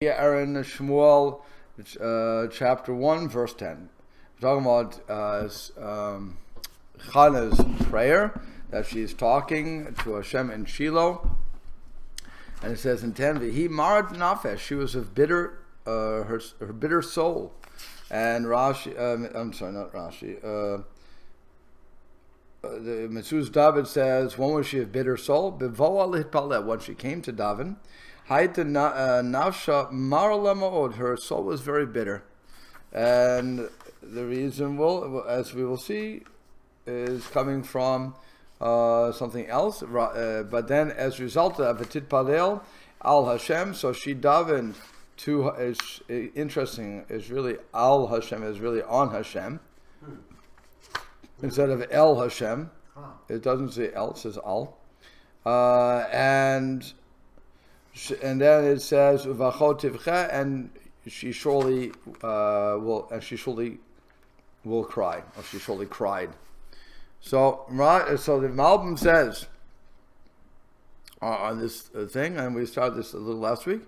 Aaron Shmuel, chapter 1, verse 10. We're talking about Chana's prayer, that she's talking to Hashem in Shiloh. And it says in 10, V'hi marat nafesh, she was of bitter, her bitter soul. And Rashi, I'm sorry, not Rashi, the Metzu's David says, when was she of bitter soul? When she came to Daven, nafsha marala ma'od, her soul was very bitter. And the reason will, as we will see, is coming from something else. But then as a result of it, titpalel al Hashem, so she davened to, is interesting, is really al Hashem, is really on Hashem. Instead of El Hashem. It doesn't say El, it says Al. And then it says Uvachot Tivcha, and she surely will cry, or she surely cried. So the Malbim says on this thing, and we started this a little last week.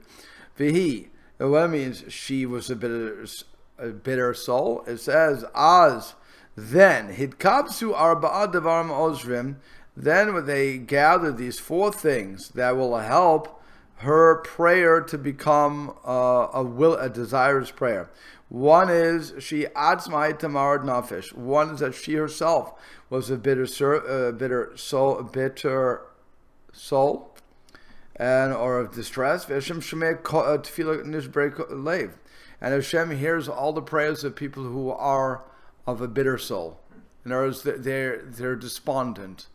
Vihi, what it means, she was a bitter soul. It says Az. Then hitkabsu arba'a devarim ozrim. Then when they gather these four things that will help her prayer to become a desirous prayer. One is she atzmai tamarad nafesh. One is that she herself was a bitter soul, and or of distress. Hashem shemei tefillah nishbrei lev, and Hashem hears all the prayers of people who are of a bitter soul. In other words, they're despondent.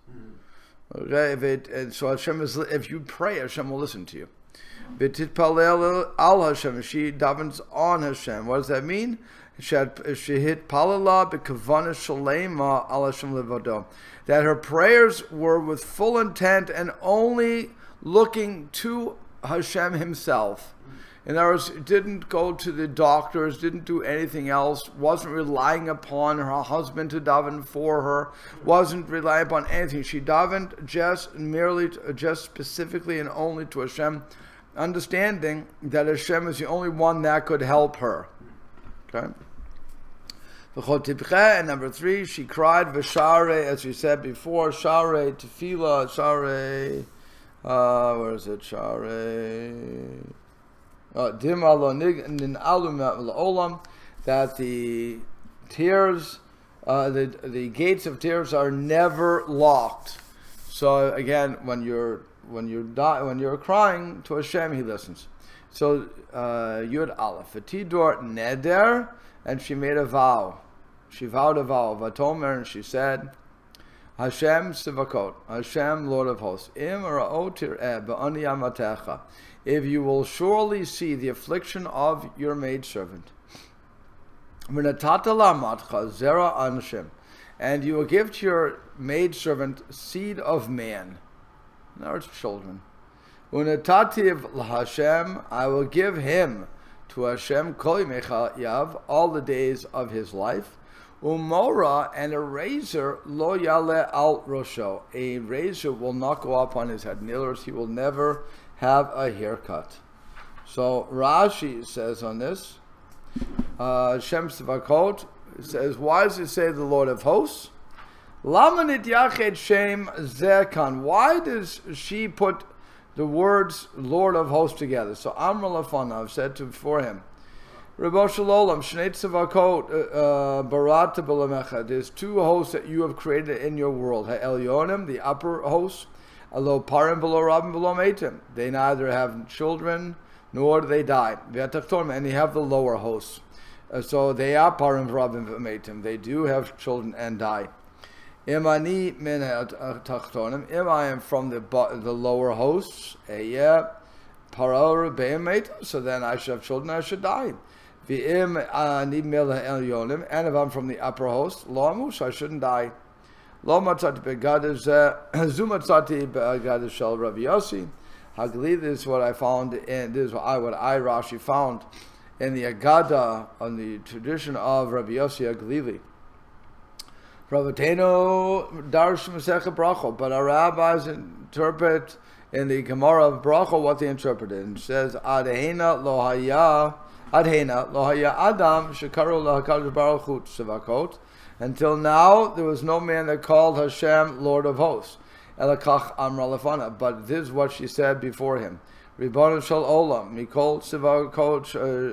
Okay, so Hashem is, if you pray, Hashem will listen to you. V'titpalel al Hashem, she davens on Hashem. What does that mean? She hit palala b'kavana shalema al Hashem levado. That her prayers were with full intent and only looking to Hashem Himself. In other words, didn't go to the doctors, didn't do anything else, wasn't relying upon her husband to daven for her, wasn't relying upon anything. She davened just specifically and only to Hashem, understanding that Hashem is the only one that could help her. Okay? And number 3, she cried v'share, as we said before, share, tefillah, share, where is it, share... that the tears, the gates of tears are never locked. So again, when you're crying to Hashem, He listens. So Yud Aleph, V'tidor neder, and she made a vow. She vowed a vow. Vatomer, and she said, Hashem Sivakot, Hashem Lord of Hosts, Im ra'otir ba'ani amatecha. If you will surely see the affliction of your maidservant, and you will give to your maidservant seed of man, in other words, children. Hashem, I will give him to Hashem kol yav, all the days of his life. Umora, and a razor lo yale al rosho, a razor will not go up on his head. In other words, he will never have a haircut. So Rashi says on this, Shem Sivakot says, why does it say the Lord of Hosts? Lama nityached shem zekan. Why does she put the words Lord of Hosts together? So Amr Lafanav said for him, Rebo Shalom, Shnei Tzavakot, Barata B'Lamecha. There's 2 hosts that you have created in your world. Ha'elyonim, the upper host, Alo Parim Below Rabim Below Meitim. They neither have children nor do they die. V'atachtonim, and they have the lower hosts. So they are Parim Rabim Meitim. They do have children and die. Imani min tachtonim. If I am from the lower hosts, Paror Be'em Meitim. So then I should have children. I should die. V'im ani mil ha'elyonim. And if I'm from the upper host, Lo Amush, I shouldn't die. Lo matzati begadish zu matzati begadish shel Rabbi Yossi Hagli. This is what I found, and this is what I Rashi found in the Agada, on the tradition of Rabbi Yossi Haglili. Rabbeinu Darsh Masechet Brachot, but our rabbis interpret in the Gemara of Bracha what they interpreted. It says, Adhena lo haya Adam shekaru lahakadosh baruch hu tzavakot. Until now, there was no man that called Hashem Lord of Hosts. Elakach amra lefana. But this is what she said before him. Ribbon shel olam, mikol tzavakot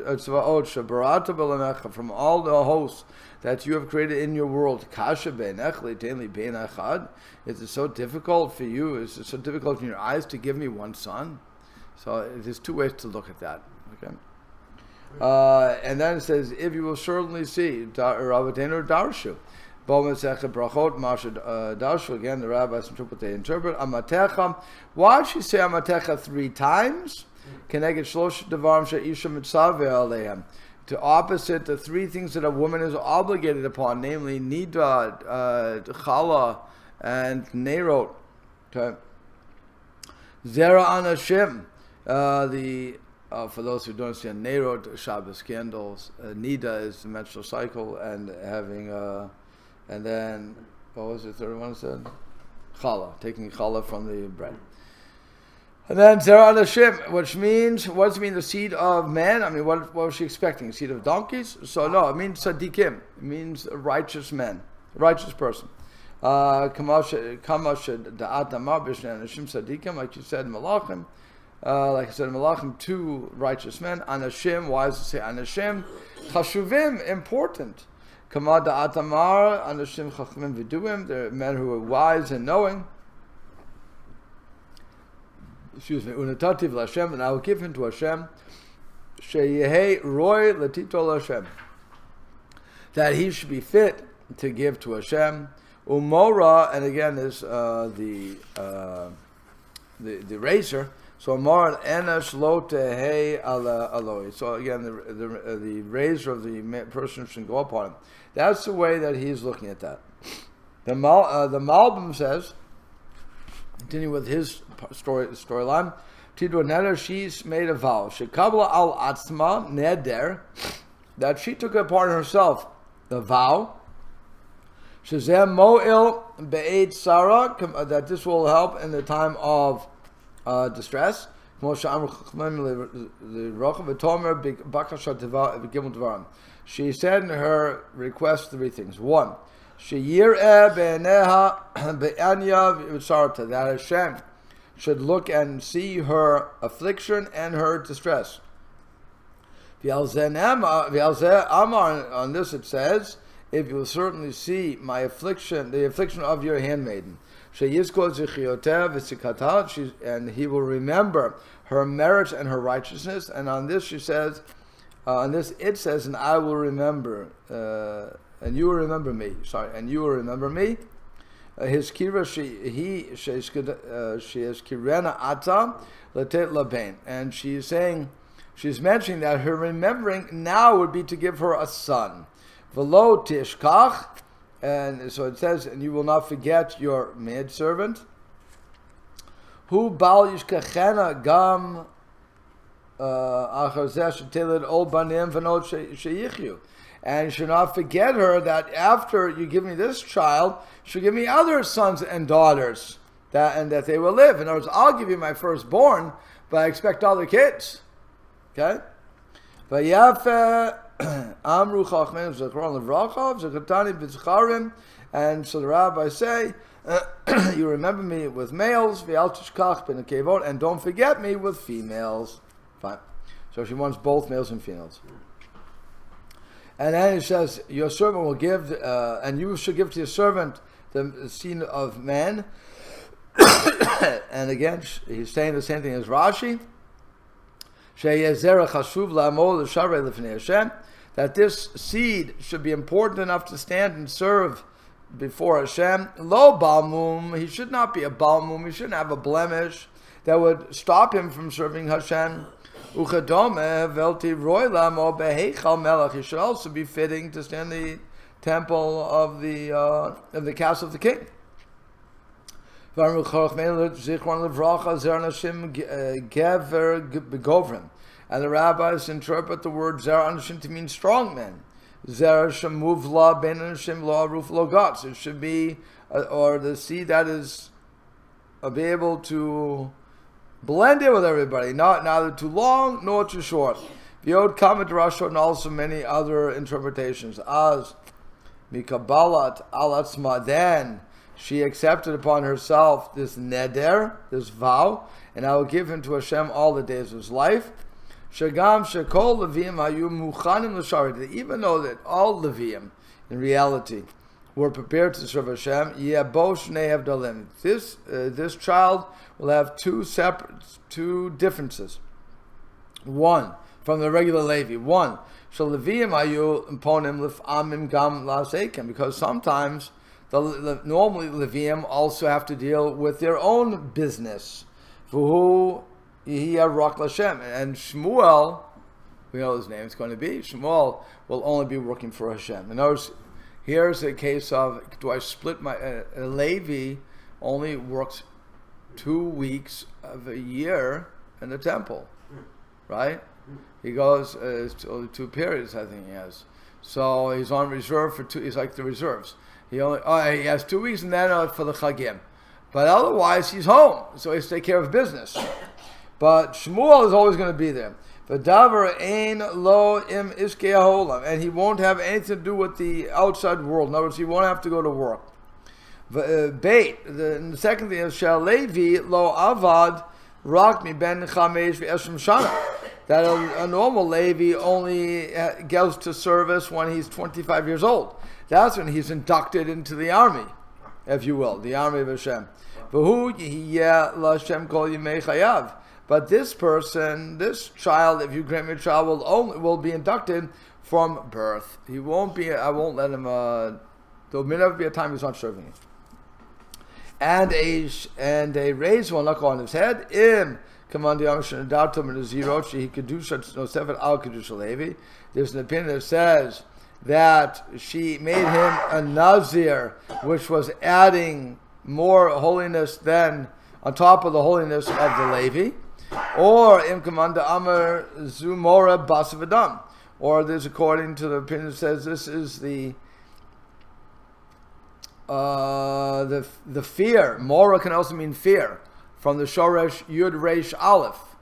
shebarata b'lemecha, from all the hosts that you have created in your world. Kasha beinech leiteni bein echad. Is it so difficult for you? Is it so difficult in your eyes to give me one son? So there's two ways to look at that. Okay. And then it says, if you will certainly see, Rabbeinu Darshu, Bo Mesechet Brachot, Masha Darshu, again, the rabbis interpret, they interpret, Amatecha. Why did she say Amatecha 3 times? Keneged Shlosh Devarim She'isha Mitzaveh Aleim. To opposite the 3 things that a woman is obligated upon, namely Nida, Chala, and Nerot. Okay. Zera Anashim, for those who don't understand, Nerot, Shabbos candles, Nida is the menstrual cycle, and having, and then, what was the third one I said? Challah, taking challah from the bread. And then Zera Anashim, which means, what does it mean, the seed of man? I mean, what was she expecting? Seed of donkeys? So no, it means tzaddikim. It means a righteous man, a righteous person. Kamash da'at amar b'shnei anashim tzaddikim, like you said in Malachim. Like I said in Malachim, 2 righteous men. Anashim, why does it say Anashim? Chashuvim, important. Kama da'at amar, Anashim chachmim v'duim, they're men who are wise and knowing. Excuse me. Unatativ l'Hashem, and I will give him to Hashem. Sheyehei roy latito Hashem, that he should be fit to give to Hashem. Umora, and again is the razor. So Amar enash lo tehei ala aloi. So again, the razor of the person should go upon him. That's the way that he's looking at that. The Malbim says, continue with his storyline. Tidwa neder, she's made a vow. Shekabla al atzma neder, that she took upon herself the vow. Shazem mo'il be'ed sarah, that this will help in the time of distress. She said in her request 3 things. 1, that Hashem should look and see her affliction and her distress. On this it says, if you will certainly see my affliction, the affliction of your handmaiden. And he will remember her merits and her righteousness. And on this she says, on this it says, and I will remember, and you will remember me. And you will remember me. His kira, she is kirena ata latet labain, and she's saying, she's mentioning that her remembering now would be to give her a son. Velo tishkach. And so it says, and you will not forget your maidservant. Hu bal yishkachena gam achazeh sheteled ol banim v'not sheyichyu. And you should not forget her that after you give me this child, she'll give me other sons and daughters, that they will live. In other words, I'll give you my firstborn, but I expect other kids. Okay? Amru Chachmenu Zechron Levrachav Zekatani B'Zcharim, and so the rabbis say, you remember me with males, V'al Tishkach Ben Kevot, and don't forget me with females. Fine. So she wants both males and females. And then it says, your servant will give, and you should give to your servant the seed of man. And again, he's saying the same thing as Rashi. That this seed should be important enough to stand and serve before Hashem. Lo balmum, he should not be a balmum, he shouldn't have a blemish that would stop him from serving Hashem. Uchadome velti roy lamo beheichal melech, he should also be fitting to stand in the temple of the castle of the king. And the rabbis interpret the word Zera Anashim to mean strong men. Zera Shemuv La Ben Anashim La Ruf Lo Gats. It should be, or the seed that is be able to blend in with everybody, not neither too long nor too short. V'yod kama drashot, and also many other interpretations. As mikabalat al atzma, then she accepted upon herself this neder, this vow, and I will give him to Hashem all the days of his life. Shagam shekol leviim hayu muchanim l'sharit, even though that all leviim, in reality, were prepared to serve Hashem. Yebo shnei havdalim. This child will have two differences. One, from the regular Levi. One, shel leviim hayu imponim lif'amim gam la'aseikim, because sometimes normally Levium also have to deal with their own business. V'hu yihya rak l'Hashem. And Shmuel, we know his name is going to be, Shmuel will only be working for Hashem. In other words, here's a case of, do I split my, Levi only works 2 weeks of a year in the temple, right? He goes, only 2 periods I think he has. So he's on reserve for 2, he's like the reserves. He has 2 weeks and then for the Chagim. But otherwise, he's home, so he has to take care of business. But Shmuel is always going to be there. V'davar ein lo im iskei ha'olam, and he won't have anything to do with the outside world. In other words, he won't have to go to work. Beit, the second thing is shal Levi lo avad rak mi ben chamesh v'eshrim shana. That a normal Levi only goes to service when he's 25 years old. That's when he's inducted into the army, if you will, the army of Hashem. But this person, this child, if you grant me a child, will be inducted from birth. He won't be. I won't let him. There will never be a time he's not serving. And a raise will not go on his head. There's an opinion that says that she made him a Nazir, which was adding more holiness than on top of the holiness of the Levi, or Im Kamanda Amar Zumora Basavadam, or there's, according to the opinion that says this is the fear. Mora can also mean fear, from the Shoresh Yud Reish Aleph.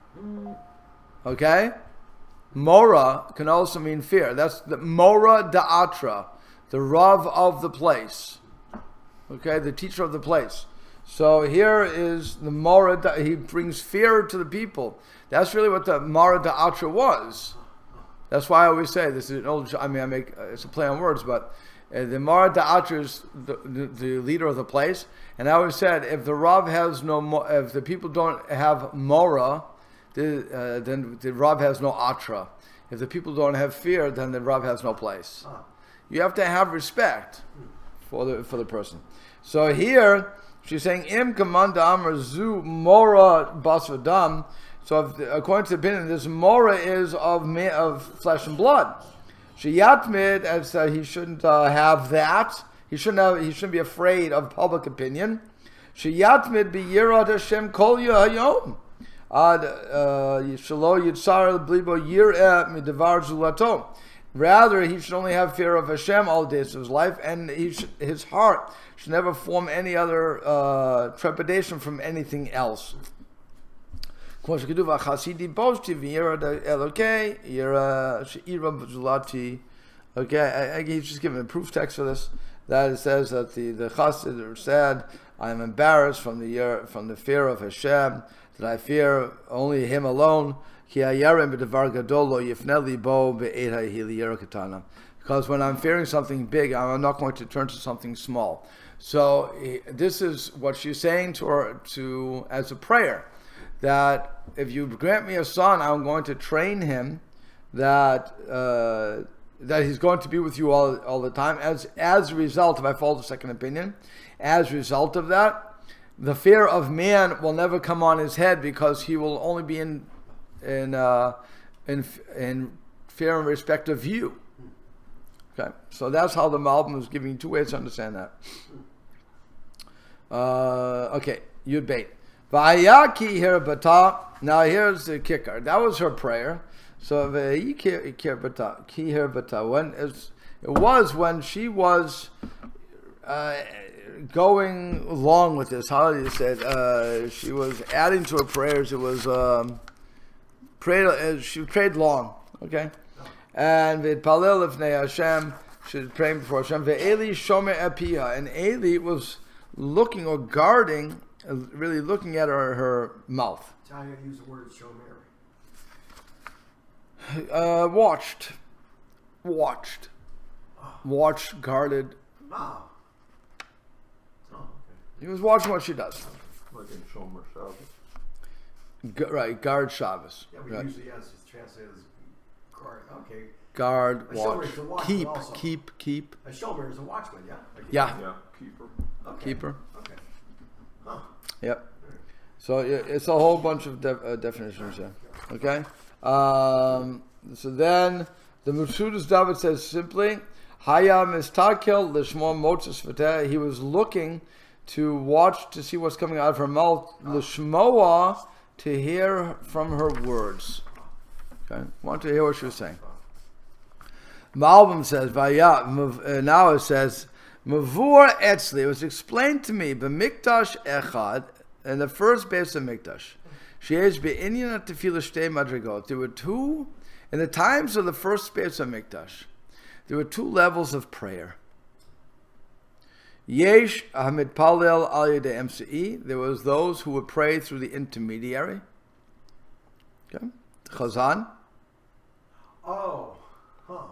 Okay? Mora can also mean fear. That's the Mora Da'atra, the Rav of the place. Okay, the teacher of the place. So here is the Mora, he brings fear to the people. That's really what the Mora Da'atra was. That's why I always say, this is an old, it's a play on words, but the Mora Da'atra is the leader of the place. And I always said, if the Rav has if the people don't have Mora, then the Rav has no Atra. If the people don't have fear, then the Rav has no place. You have to have respect for the person. So here, she's saying, Im Kamanda Amar Zu Mora Basvadam. So according to the opinion, this Mora is of flesh and blood. Sheyatmid, as he shouldn't have that. He shouldn't be afraid of public opinion. Sheyatmid bi Yirat Hashem kol hayom. Rather, he should only have fear of Hashem all the days of his life, and his heart should never form any other trepidation from anything else. Okay, he's just giving a proof text for this. That it says that the Chassid said, "I am embarrassed from the fear of Hashem, that I fear only Him alone." Because when I'm fearing something big, I'm not going to turn to something small. So this is what she's saying to her as a prayer, that if you grant me a son, I'm going to train him that he's going to be with you all the time. As a result, if I follow the second opinion, as a result of that, the fear of man will never come on his head, because he will only be in fear and respect of you. Okay, so that's how the Malbim is giving 2 ways to understand that. Okay, Yud Beit. V'ayaki herbata. Now here's the kicker. That was her prayer. So v'ayaki herbata, ki herbata. It was when she was going along with this, how you said she was adding to her prayers. It was she prayed long, okay, and v'itpalel lifnei Hashem. She was praying before Hashem. Ve'eli shomer epiyah, and Eli was looking or guarding, really looking at her mouth. Tell you how to use the word shomer. Watched, guarded. Oh. Okay. He was watching what she does. Like in Shomer Shabbos. Right, guard Shabbos. Yeah, we right. usually it's translated as guard. Okay. Guard, A watch, shomer is a watchman keep, also. keep. A shomer is a watchman, yeah? Yeah. Yeah, keeper. Okay. Keeper. Okay. Huh. Yep. So it's a whole bunch of definitions there. Okay. So then the Meshudas David says simply, Hayam istakel lishmo motzes v'teh. He was looking to watch to see what's coming out of her mouth, lishmoa, to hear from her words. Okay. Want to hear what she was saying. Malbim says, now it says, Mavur etzli. It was explained to me, b'mikdash echad, in the first base of Mikdash. Sheyesh be'inyan tefillah shtei madrigot. There were two, in the times of the first base of Mikdash, there were two levels of prayer. Yesh hamid palel al yedei MCE. There was those who would pray through the intermediary. Okay, Chazan. Oh. Huh.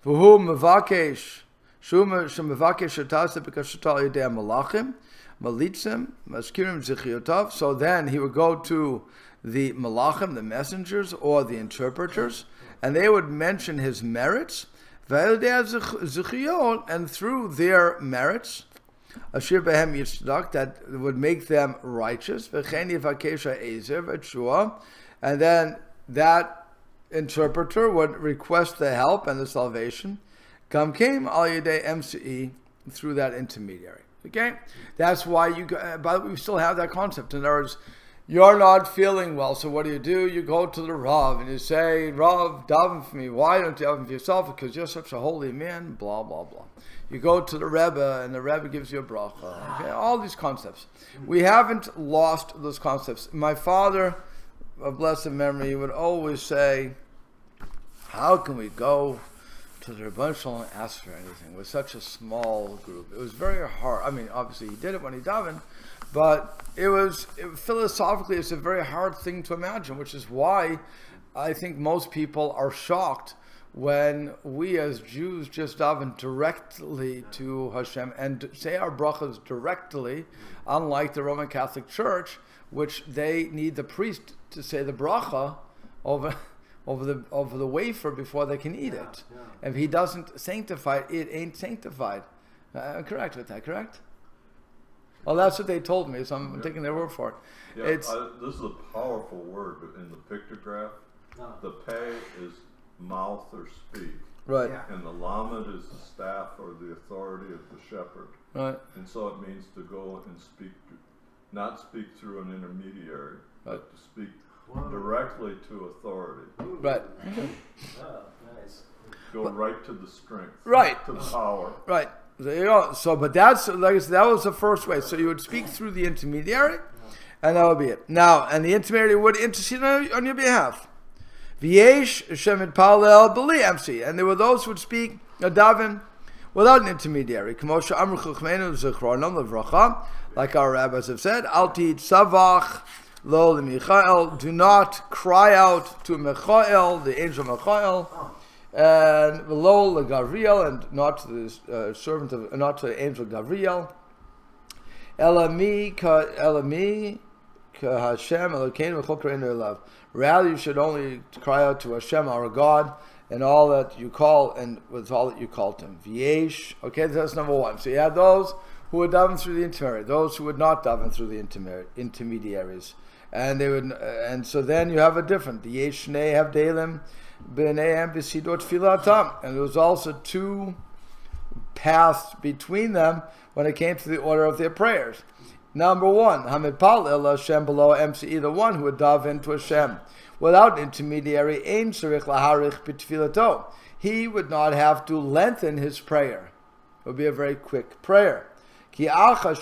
V'hu mevakesh shuma shemevakesh shetasa b'kashata al yedei malachim malitzim maskirim zichiotav. So then he would go to the malachim, the messengers, or the interpreters, and they would mention his merits. And through their merits, Ashir Behem Yitzdak, that would make them righteous, and then that interpreter would request the help and the salvation. Kam came al yedei MCE, through that intermediary. Okay, that's why but we still have that concept. In other words, you're not feeling well, so what do? You go to the Rav and you say, Rav, daven for me. Why don't you daven for yourself? Because you're such a holy man, blah, blah, blah. You go to the Rebbe and the Rebbe gives you a bracha. Okay? All these concepts. We haven't lost those concepts. My father, of blessed memory, would always say, how can we go to the Rebbe Shalom and ask for anything with such a small group? It was very hard. I mean, obviously he did it when he davened, but philosophically, it's a very hard thing to imagine, which is why I think most people are shocked when we as Jews just daven directly to Hashem and say our brachas directly, unlike the Roman Catholic Church, which they need the priest to say the bracha over the wafer before they can eat it. Yeah. If he doesn't sanctify it, it ain't sanctified. I'm correct with that, correct? Well, that's what they told me, so I'm taking their word for it. Yeah, this is a powerful word in the pictograph. No. The pei is mouth or speak. Right. Yeah. And the lamed is the staff or the authority of the shepherd. Right. And so it means to go and speak, not speak through an intermediary, but to speak directly to authority. Right. Oh, nice. Go right to the strength. Right. To the power. Right. There you go. So, but that's, like I said, that was the first way. So you would speak through the intermediary, and that would be it. Now, and the intermediary would intercede on your behalf. V'yesh shemid palel b'li MC, and there were those who would speak daven without an intermediary. K'moshe amru chachmeinu zichronom levracha, like our rabbis have said, al tid savach lo l'michael, do not cry out to Michael, the angel Michael, and lo leGavriel, and not to the not to the angel Gavriel. Elami ka Hashem Elokeinu v'chol kareinu elav. Rather, you should only cry out to Hashem, our God, and all that you call, and with all that you called him. V'yesh. Okay, that's number one. So you have those who would daven through the intermediary, those who would not daven through the intermediaries, and they would. And so then you have a different. V'yesh shnei havdelim b'neihem b'sidot tfilatam, and there was also two paths between them when it came to the order of their prayers. Number one, Hamid Pal El Hashem below MCE, the one who would daven to Hashem without intermediary, Ein Tzarich Laharich B'Tfilato. He would not have to lengthen his prayer. It would be a very quick prayer. Because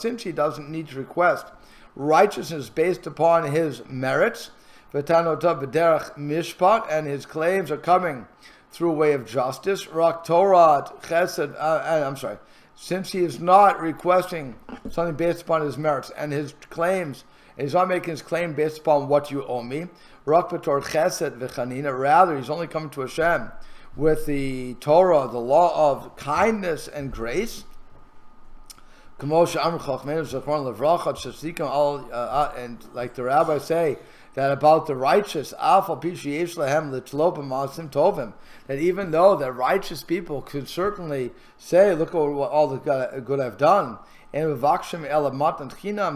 since he doesn't need to request righteousness based upon his merits, and his claims are coming through a way of justice, since he is not requesting something based upon his merits and his claims, and he's not making his claim based upon what you owe me, rather he's only coming to Hashem with the Torah, the law of kindness and grace. And like the rabbis say, that about the righteous, that even though the righteous people could certainly say, look at all the good I've done, and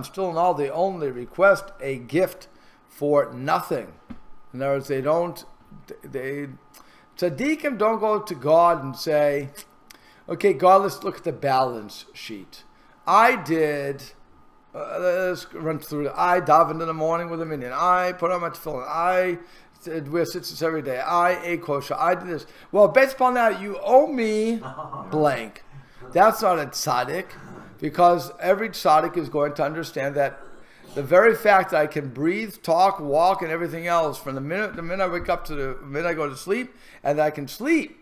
still now they only request a gift for nothing. In other words, tzaddikim don't go to God and say, okay, God, let's look at the balance sheet. Let's run through it. I davened in the morning with a minyan. I put on my tefillin. I wear tzitzis every day. I ate kosher. I did this. Well, based upon that, you owe me blank. That's not a tzaddik, because every tzaddik is going to understand that the very fact that I can breathe, talk, walk, and everything else from the minute I wake up to the minute I go to sleep, and that I can sleep,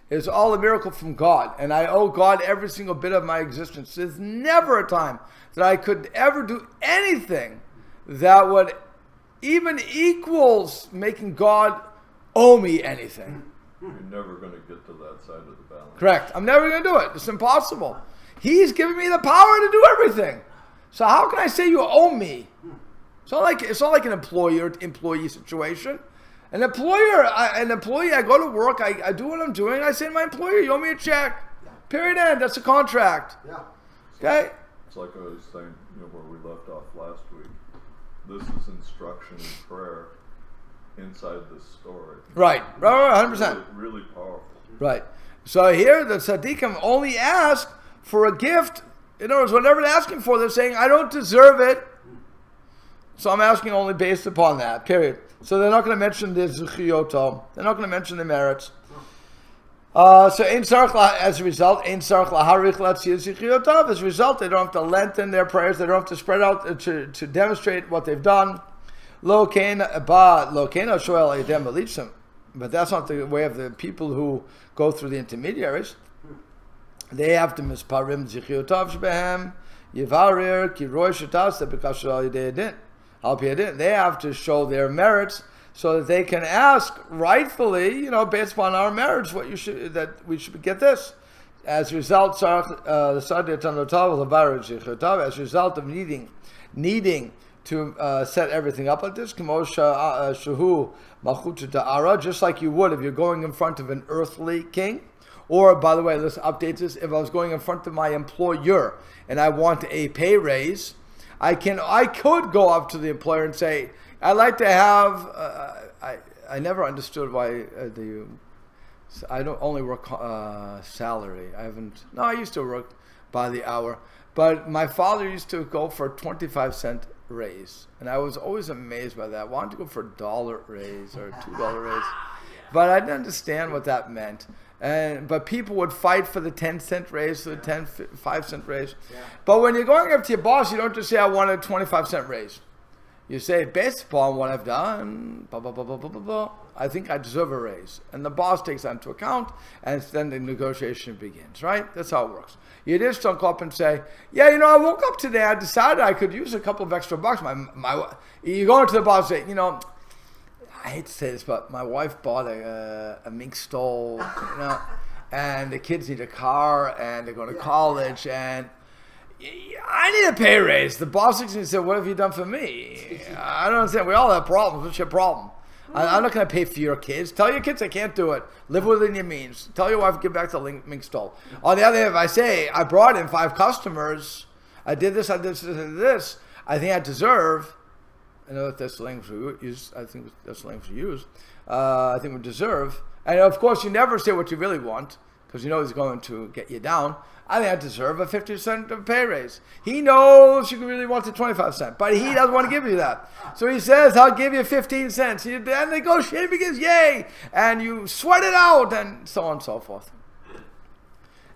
is all a miracle from God. And I owe God every single bit of my existence. There's never a time that I could ever do anything that would even equals making God owe me anything. You're never going to get to that side of the balance. Correct. I'm never going to do it. It's impossible. He's given me the power to do everything. So how can I say you owe me? It's not like an employee situation. An employee, I go to work, I do what I'm doing, I say to my employer, you owe me a check. Period, end. That's a contract. Yeah. Okay? It's like I was saying, where we left off last week. This is instruction and prayer inside this story. Right, 100%. Really powerful. Right. So here, the tzaddikim only ask for a gift. In other words, whatever they're asking for, they're saying, I don't deserve it. So I'm asking only based upon that, period. So they're not going to mention the zuchiyoto. They're not going to mention the merits. So as a result, as a result, they don't have to lengthen their prayers. They don't have to spread out to demonstrate what they've done. But that's not the way of the people who go through the intermediaries. They have to misparim zichiotav shbehem yivarir ki roy shetasta because they have to show their merits so that they can ask rightfully, based upon our merits, that we should get this. As a result, as a result of needing to set everything up like this, just like you would if you're going in front of an earthly king. Or, by the way, let's update this. If I was going in front of my employer and I want a pay raise, I could go up to the employer and say, I'd like to have, I never understood why I don't only work salary. I used to work by the hour. But my father used to go for a 25-cent raise. And I was always amazed by that. I wanted to go for a $1 raise or a $2 raise. But I didn't understand what that meant. But people would fight for the 10-cent raise, for the 5-cent raise. Yeah. But when you're going up to your boss, you don't just say, I want a 25-cent raise. You say, based upon what I've done, blah, blah, blah, blah, blah, blah, blah, I think I deserve a raise. And the boss takes that into account, and then the negotiation begins, right? That's how it works. You just don't go up and say, I woke up today, I decided I could use a couple of extra bucks. You go into the boss and say, I hate to say this, but my wife bought a mink stole, and the kids need a car, and they're going to college, and I need a pay raise. The boss looks at me and said, what have you done for me? I don't understand. We all have problems. What's your problem? I'm not going to pay for your kids. Tell your kids I can't do it. Live within your means. Tell your wife, give back the mink stole. On the other hand, if I say, I brought in 5 customers, I did this, I think I deserve. I know that that's the language we use. I think that's the language we use. I think we deserve. And of course, you never say what you really want, because you know he's going to get you down. I think I deserve a 50-cent pay raise. He knows you really want the 25 cents, but he doesn't want to give you that. So he says, I'll give you 15 cents. And negotiating begins, yay! And you sweat it out, and so on and so forth.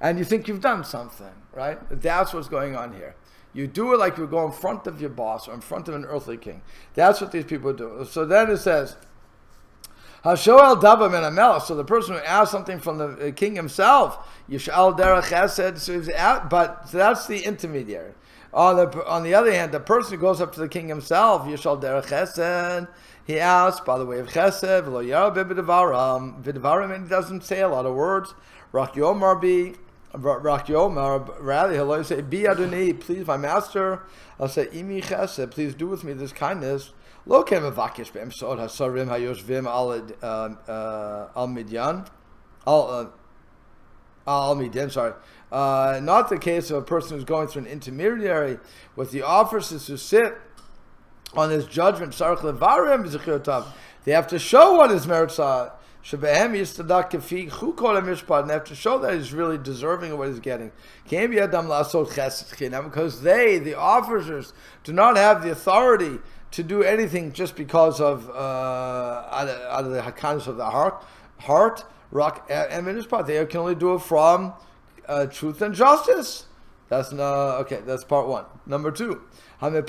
and you think you've done something, right? That's what's going on here. You do it like you go in front of your boss or in front of an earthly king. That's what these people do. So then it says, Hashoel Dava min HaMelech. So the person who asks something from the king himself, Yishal Derech Chesed. But that's the intermediary. On the other hand, the person who goes up to the king himself, Yishal Derech Chesed, he asks by the way of Chesed, V'lo Yara B'Devarim. V'Devarim, and he doesn't say a lot of words. Rak Yomar rather he'll say, Bi Adonai, please my master. I'll say, Imi Chesed, please do with me this kindness. Lo kem avakish be'emsod hasarim hayoshvim al midyan, al midyan. Sorry, not the case of a person who's going through an intermediary. What the officers who sit on his judgment, sarach levarim b'zechirav, they have to show what his merits are. Shebehem yistadak kefi chukol mishpat, and they have to show that he's really deserving of what he's getting. Can't be adam lasot chesed chinam, because they, the officers, do not have the authority to do anything just because of out of the kindness of the heart, rock and mishpat. They can only do it from truth and justice. That's okay. That's part one. Number two, if one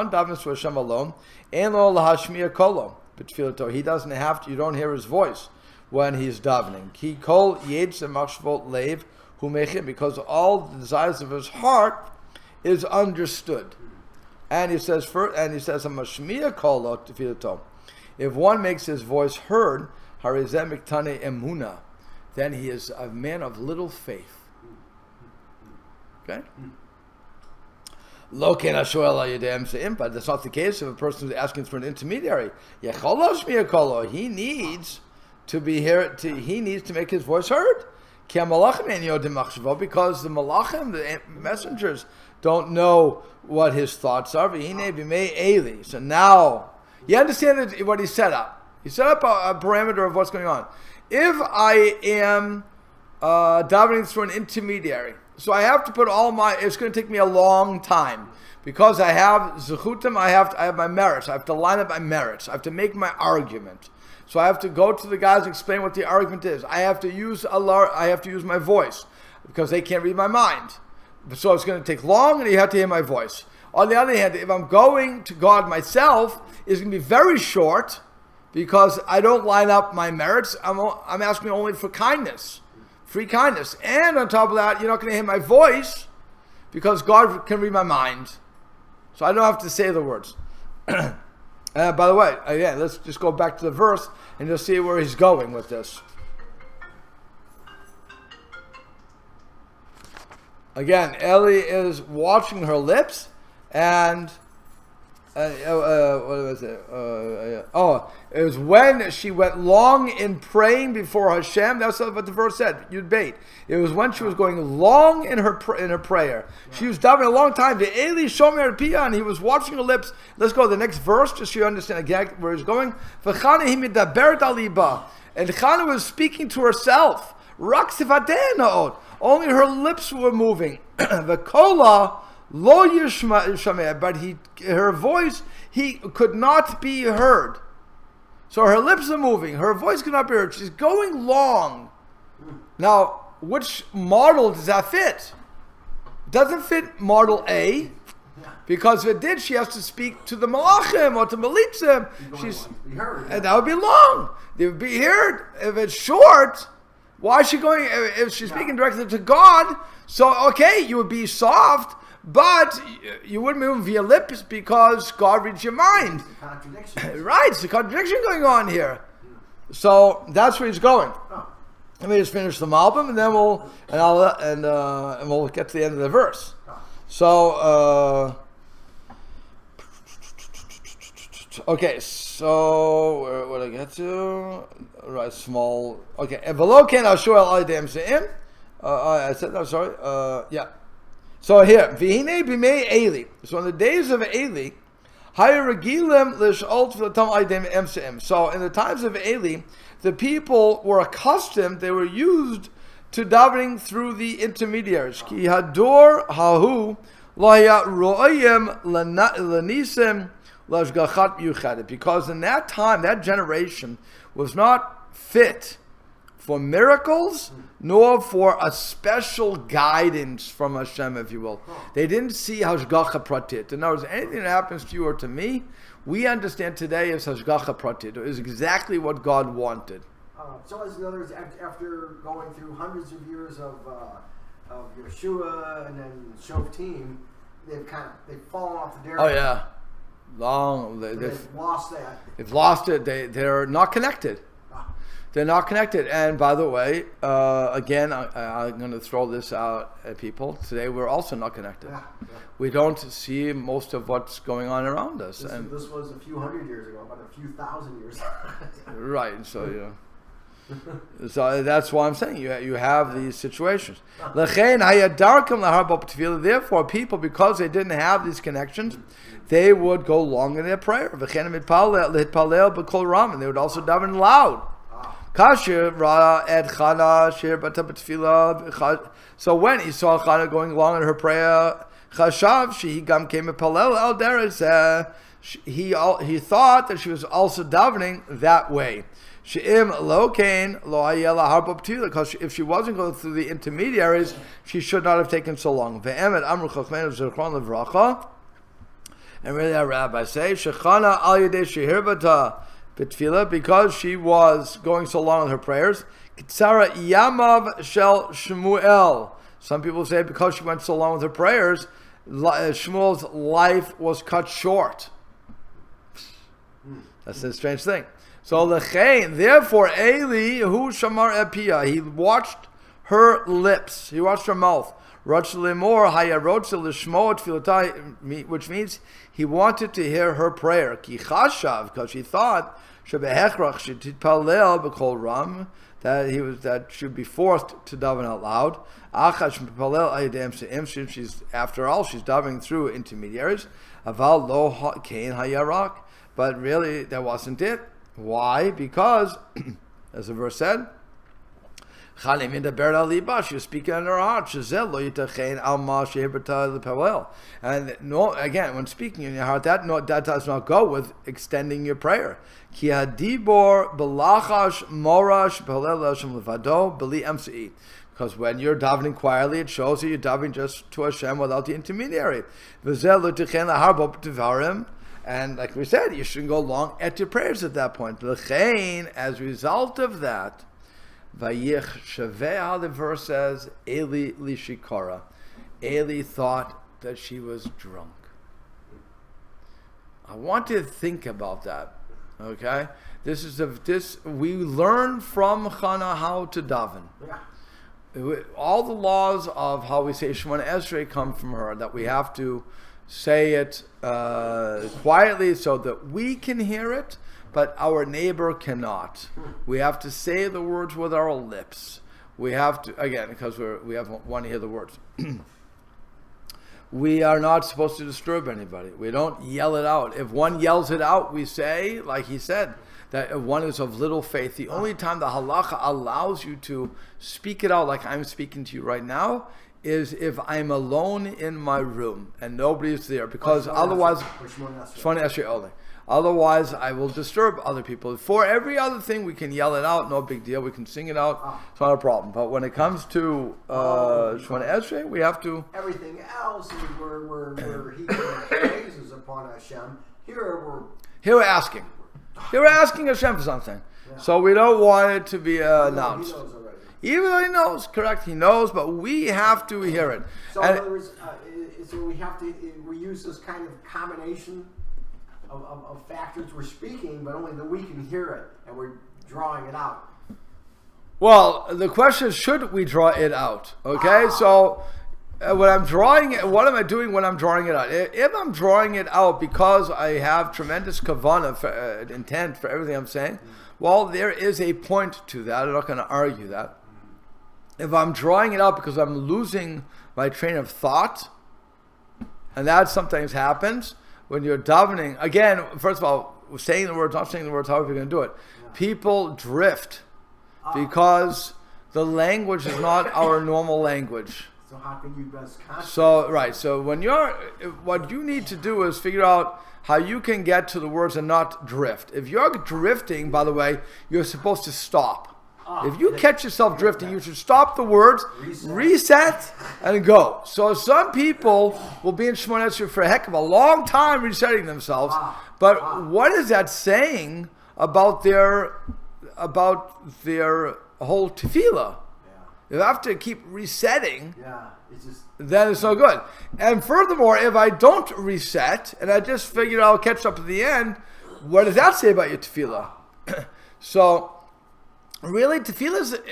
davens to Hashem alone, ein lo lahashmiya kolo b'tfilato, he doesn't have to. You don't hear his voice when he's davening. He kol yetz machshavot leiv hu mechim, because all the desires of his heart is understood. And he says, "Mashmiya kolo tefillah." If one makes his voice heard, harizeh miktane emuna, then he is a man of little faith. Okay. Lo ken hashoel al yedei emseim, but that's not the case of a person who's asking for an intermediary. Yechol lo shmiya kolo. He needs to be here. He needs to make his voice heard. Ki hamalachim ein yodim machshavo, because the malachim, the messengers, don't know what his thoughts are. So now, you understand what he set up. He set up a parameter of what's going on. If I am davening through an intermediary, so I have to put it's going to take me a long time, because I have zechutim, I have my merits, I have to line up my merits, I have to make my argument. So I have to go to the guys and explain what the argument is. I have to use my voice, because they can't read my mind. So it's going to take long, and you have to hear my voice. On the other hand, if I'm going to God myself, it's going to be very short, because I don't line up my merits. I'm asking only for kindness, free kindness. And on top of that, you're not going to hear my voice, because God can read my mind. So I don't have to say the words. By the way, again, let's just go back to the verse, and you'll see where he's going with this. Again, Ellie is watching her lips, and what was it? It was when she went long in praying before Hashem. That's what the verse said. Yud Beit. It was when she was going long in her prayer. She was davening a long time. The Eli Shomer Pia, and he was watching her lips. Let's go to the next verse, just so you understand again where he's going. And Chana was speaking to herself. Only her lips were moving. The kola lo yishma, but her voice, he could not be heard. So her lips are moving, her voice could not be heard. She's going long. Now, which model does that fit? It doesn't fit model A, because if it did, she has to speak to the malachim or to malitzim. And that would be long. They would be heard. If it's short, why is she going? If she's speaking directly to God, so okay, you would be soft, but you wouldn't move via lips, because God reads your mind. It's a contradiction. Right, it's a contradiction going on here. So that's where he's going. Let me just finish the Malbim, and then we'll get to the end of the verse. So okay, so what did I get to? Right, small. Okay, I said that. Sorry. Yeah. So here, v'hinei b'mei Eli. So in the days of Eli, so in the times of Eli, the people were accustomed. They were used to davening through the intermediaries. Ki hador hahu laya ro'ayim lanisim. Because in that time, that generation was not fit for miracles, nor for a special guidance from Hashem, if you will. They didn't see hashgacha pratit. In other words, anything that happens to you or to me, we understand today as hashgacha pratit. It is exactly what God wanted. So as in other words, after going through hundreds of years of Yeshua and then Shoftim, they've fallen off the derrick. Oh yeah, they've lost that. They've lost it. They're not connected. They're not connected. And by the way, again, I'm going to throw this out at people. Today, we're also not connected. Yeah. We don't see most of what's going on around us. This was a few hundred years ago, but a few thousand years. Right. So so that's why I'm saying you have these situations. Therefore, people, because they didn't have these connections, they would go long in their prayer. And they would also daven loud. So when he saw Chana going long in her prayer, he thought that she was also davening that way. Because if she wasn't going through the intermediaries, she should not have taken so long. And really our rabbis say, because she was going so long in her prayers, some people say because she went so long with her prayers, Shmuel's life was cut short. That's a strange thing. So therefore Eli who shamar epia, he watched her lips, he watched her mouth. Which means he wanted to hear her prayer. Because she thought that she would be forced to daven out loud. After all, she's davening through intermediaries. But really, that wasn't it. Why? Because, as the verse said, she was speaking in her heart. And no, again, when speaking in your heart, that does not go with extending your prayer. Because when you're davening quietly, it shows that you're davening just to Hashem without the intermediary. And like we said, you shouldn't go long at your prayers at that point. As a result of that, the verse says, Eli lishikara. Eli thought that she was drunk. I want you to think about that. Okay? We learn from Chana how to daven. Yeah. All the laws of how we say Shemona Esrei come from her, that we have to say it quietly so that we can hear it, but our neighbor cannot. We have to say the words with our lips. We have to, again, because we want to hear the words. We are not supposed to disturb anybody. We don't yell it out. If one yells it out, we say, like he said, that if one is of little faith. The only time the halacha allows you to speak it out like I'm speaking to you right now is if I'm alone in my room and nobody's there, because otherwise, otherwise I will disturb other people. For every other thing, we can yell it out, no big deal. We can sing it out, it's not a problem. But when it comes to Shemona Esrei, we have to. Everything else is where he praises upon Hashem. Here we're asking. Here we're asking Hashem for something. Yeah. So we don't want it to be announced. He knows already. Even though he knows, correct, he knows, but we have to hear it. So in other words, so we use this kind of combination of factors. We're speaking, but only that we can hear it, and we're drawing it out. Well, the question is, should we draw it out? Okay, so when I'm drawing it, what am I doing when I'm drawing it out? If I'm drawing it out because I have tremendous kavanah, intent for everything I'm saying, well, there is a point to that. I'm not going to argue that. If I'm drawing it out because I'm losing my train of thought, and that sometimes happens when you're davening, again, first of all, saying the words, not saying the words, however you're going to do it, people drift because the language is not our normal language. So how can you best concentrate? So, right, so what you need to do is figure out how you can get to the words and not drift. If you're drifting, by the way, you're supposed to stop. If you catch yourself drifting, you should stop the words, reset, and go. So some people will be in Shemona Esrei for a heck of a long time resetting themselves. But what is that saying about their whole tefillah? If I have to keep resetting, then it's no good. And furthermore, if I don't reset and I just figure I'll catch up at the end, what does that say about your tefillah? So, really, tefillah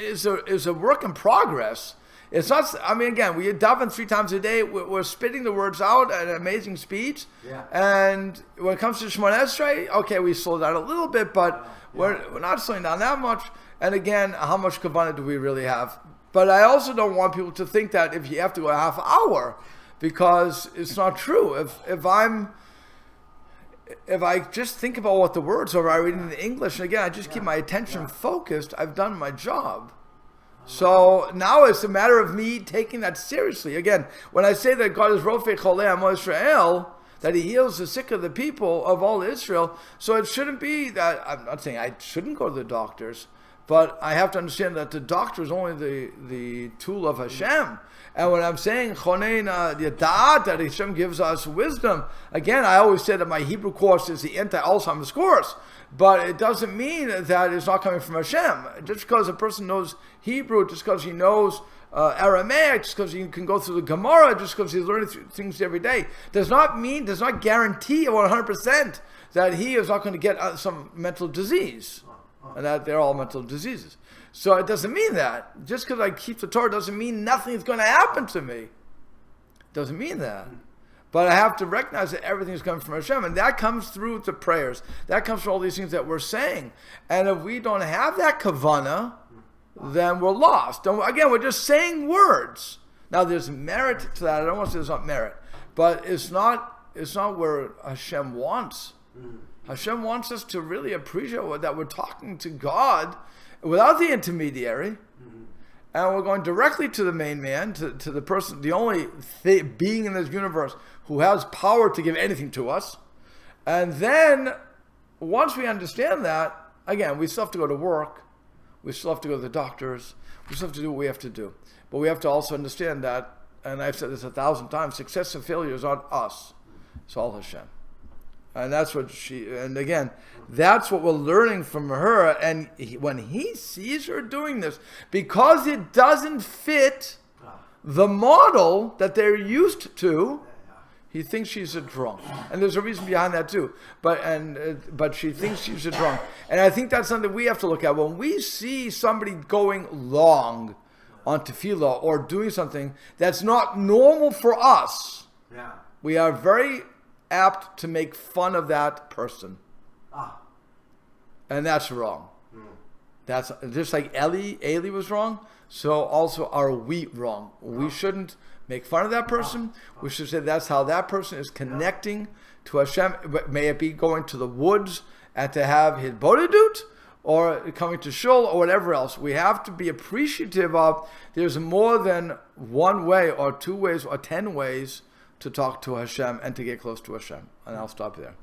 is a work in progress. It's not. I mean, again, we daven 3 times a day. We're spitting the words out at amazing speeds. And when it comes to Shemona Esrei, okay, we slow down a little bit, but we're not slowing down that much. And again, how much kavanah do we really have? But I also don't want people to think that if you have to go a half hour, because it's not true. If I just think about what the words are, I read in English, and again, I just keep my attention focused, I've done my job. So now it's a matter of me taking that seriously. Again, when I say that God is Rofei Cholei Amo Israel, that He heals the sick of the people of all Israel, so it shouldn't be that, I'm not saying I shouldn't go to the doctors, but I have to understand that the doctor is only the tool of Hashem. And when I'm saying Chonein Yadat, that Hashem gives us wisdom, again, I always say that my Hebrew course is the anti-Alzheimer's course. But it doesn't mean that it's not coming from Hashem. Just because a person knows Hebrew, just because he knows Aramaic, just because he can go through the Gemara, just because he's learning things every day, does not guarantee 100% that he is not going to get some mental disease. And that they're all mental diseases. So it doesn't mean that. Just because I keep the Torah doesn't mean nothing is going to happen to me. Doesn't mean that. But I have to recognize that everything is coming from Hashem. And that comes through the prayers. That comes from all these things that we're saying. And if we don't have that kavanah, then we're lost. And again, we're just saying words. Now there's merit to that. I don't want to say there's not merit. But it's not where Hashem wants. Hashem wants us to really appreciate that we're talking to God without the intermediary, and we're going directly to the main man, to the person, the only being in this universe who has power to give anything to us. And then, once we understand that, again, we still have to go to work, we still have to go to the doctors, we still have to do what we have to do. But we have to also understand that, and I've said this 1,000 times, success and failure is not us, it's all Hashem. And that's what and again, that's what we're learning from her. And when he sees her doing this, because it doesn't fit the model that they're used to, he thinks she's a drunk. And there's a reason behind that too. But she thinks she's a drunk. And I think that's something we have to look at. When we see somebody going long on tefillah or doing something that's not normal for us, we are very apt to make fun of that person. And that's wrong. That's just like Eli was wrong, so also are we wrong. We shouldn't make fun of that person. We should say that's how that person is connecting to Hashem. May it be going to the woods and to have his bodedut, or coming to shul, or whatever else. We have to be appreciative of there's more than one way or 2 ways or 10 ways to talk to Hashem and to get close to Hashem. And I'll stop there.